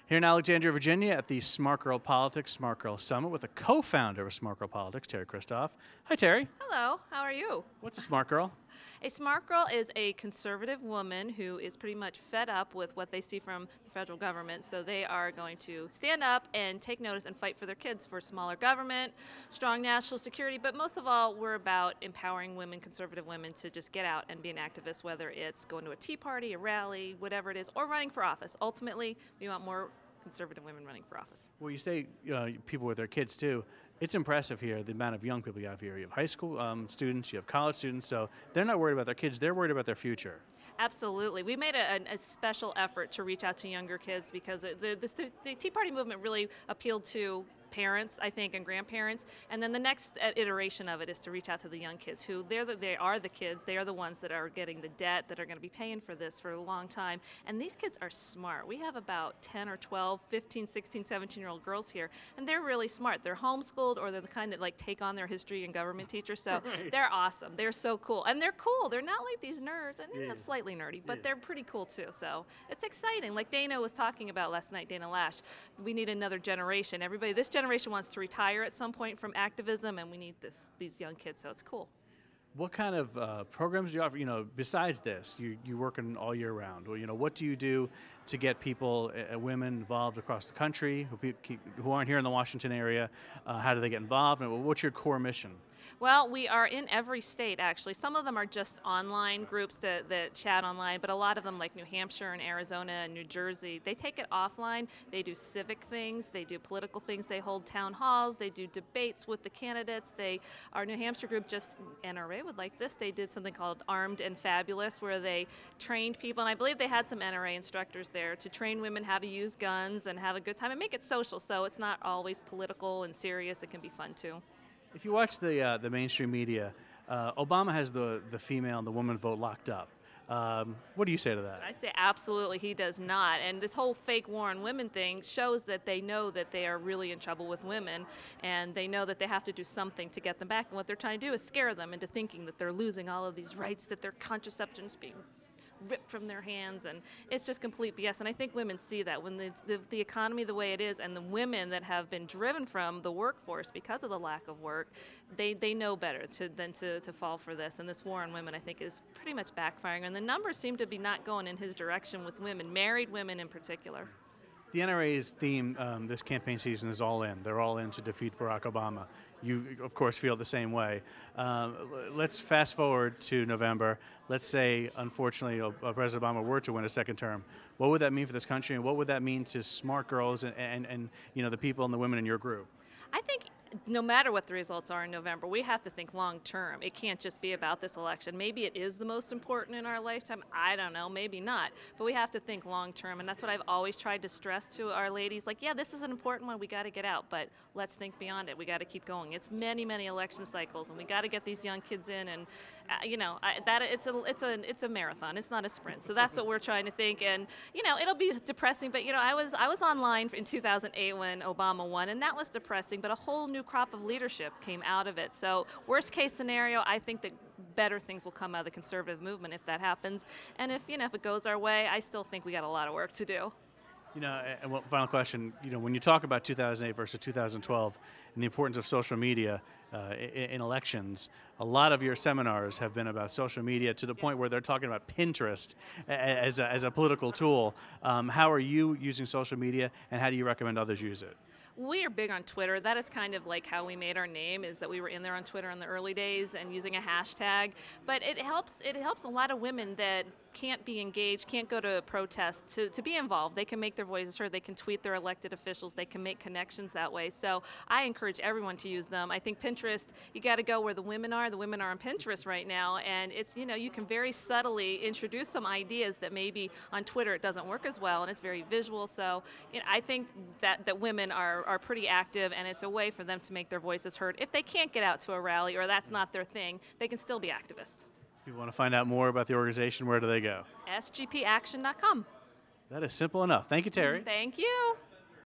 Here in Alexandria, Virginia at the Smart Girl Politics Smart Girl Summit with the co-founder of Smart Girl Politics, Teri Christoph. Hi, Teri. Hello, how are you? What's a smart girl? A smart girl is a conservative woman who is pretty much fed up with what they see from the federal government, so they are going to stand up and take notice and fight for their kids for smaller government, strong national security, but most of all, we're about empowering women, conservative women, to just get out and be an activist, whether it's going to a tea party, a rally, whatever it is, or running for office. Ultimately, we want more conservative women running for office. Well, you say people with their kids too. It's impressive here, the amount of young people you have here. You have high school students, you have college students, so they're not worried about their kids, they're worried about their future. Absolutely. We made a special effort to reach out to younger kids because the Tea Party movement really appealed to parents, I think, and grandparents. And then the next iteration of it is to reach out to the young kids who they are the kids. They are the ones that are getting the debt, that are going to be paying for this for a long time. And these kids are smart. We have about 10 or 12, 15, 16, 17-year-old girls here, and they're really smart. They're homeschooled, or they're the kind that like take on their history and government teachers. So Right. They're awesome. They're so cool. And they're cool. They're not like these nerds. I think that's slightly nerdy, but they're pretty cool too. So it's exciting. Like Dana was talking about last night, Dana Lash, we need another generation. This generation wants to retire at some point from activism, and we need these young kids, so it's cool. What kind of programs do you offer? You know, besides this, you work all year round. Well, you know, what do you do to get people, women involved across the country who aren't here in the Washington area? How do they get involved? And what's your core mission? Well, we are in every state, actually. Some of them are just online groups that chat online, but a lot of them, like New Hampshire and Arizona and New Jersey, they take it offline. They do civic things, they do political things, they hold town halls, they do debates with the candidates. Our New Hampshire group, just NRA would like this, they did something called Armed and Fabulous, where they trained people, and I believe they had some NRA instructors there to train women how to use guns and have a good time and make it social, so it's not always political and serious. It can be fun too. If you watch the mainstream media, Obama has the female and the woman vote locked up. What do you say to that? I say absolutely he does not. And this whole fake war on women thing shows that they know that they are really in trouble with women, and they know that they have to do something to get them back. And what they're trying to do is scare them into thinking that they're losing all of these rights, that their contraception is being ripped from their hands, and it's just complete BS. And I think women see that when the economy the way it is, and the women that have been driven from the workforce because of the lack of work, they know better than to fall for this. And this war on women, I think, is pretty much backfiring. And the numbers seem to be not going in his direction with women, married women in particular. The NRA's theme this campaign season is all in. They're all in to defeat Barack Obama. You, of course, feel the same way. Let's fast forward to November. Let's say, unfortunately, President Obama were to win a second term. What would that mean for this country, and what would that mean to smart girls and you know, the people and the women in your group? I think no matter what the results are in November, we have to think long term. It can't just be about this election. Maybe it is the most important in our lifetime. I don't know, maybe not. But we have to think long term, and that's what I've always tried to stress to our ladies. Like, yeah, this is an important one. We got to get out, but let's think beyond it. We got to keep going. It's many, many election cycles, and we got to get these young kids in. And you know, it's a marathon. It's not a sprint. So that's what we're trying to think. And you know, it'll be depressing. But you know, I was online in 2008 when Obama won, and that was depressing. But a whole new crop of leadership came out of it. So worst case scenario, I think that better things will come out of the conservative movement if that happens. And if it goes our way, I still think we got a lot of work to do. You know, and final question, you know, when you talk about 2008 versus 2012 and the importance of social media in elections, a lot of your seminars have been about social media to the point where they're talking about Pinterest as a political tool. How are you using social media, and how do you recommend others use it? We are big on Twitter. That is kind of like how we made our name, is that we were in there on Twitter in the early days and using a hashtag. But it helps a lot of women that can't be engaged, can't go to protests, to be involved. They can make their voices heard, they can tweet their elected officials, they can make connections that way. So I encourage everyone to use them. I think Pinterest, you got to go where the women are. The women are on Pinterest right now, and it's, you know, you can very subtly introduce some ideas that maybe on Twitter it doesn't work as well, and it's very visual. So you know, I think that women are pretty active, and it's a way for them to make their voices heard. If they can't get out to a rally or that's not their thing, they can still be activists. If you want to find out more about the organization, where do they go? sgpaction.com. That is simple enough. Thank you, Teri. Thank you.